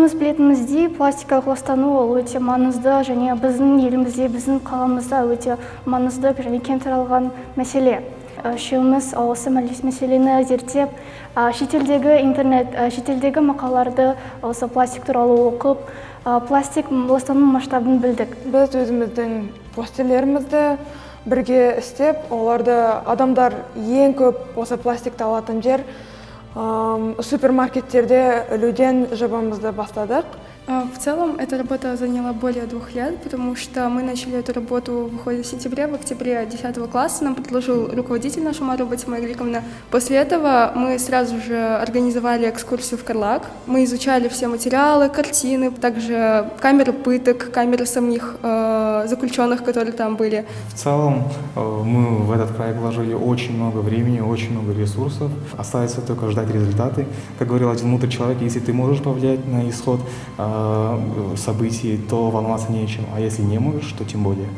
Өзіміз білетініміздей, пластикалық ластану ол өте маңызды және біздің елімізде, біздің қаламызда өте маңызды және кең таралған мәселе. Үшеуміз осы мәселені зерттеп, шетелдегі мақалаларды осы пластик туралы оқып, пластик ластану масштабын білдік. Біз өзіміздің постерлерімізді бірге істеп, оларды адамдар ең көп осы пластикті алатын жер супермаркеттерде ілуден жобамызды бастадық. В целом, эта работа заняла более 2 лет, потому что мы начали эту работу в ходе сентября, в октябре 10 класса нам предложил руководитель наша Мария Батимагриковна. После этого мы сразу же организовали экскурсию в Карлаг. Мы изучали все материалы, картины, также камеры пыток, камеры самих заключенных, которые там были. В целом, мы в этот проект вложили очень много времени, очень много ресурсов. Остается только ждать результаты. Как говорил один мудрый человек, если ты можешь повлиять на исход событий, то волноваться нечем, а если не можешь, то тем более.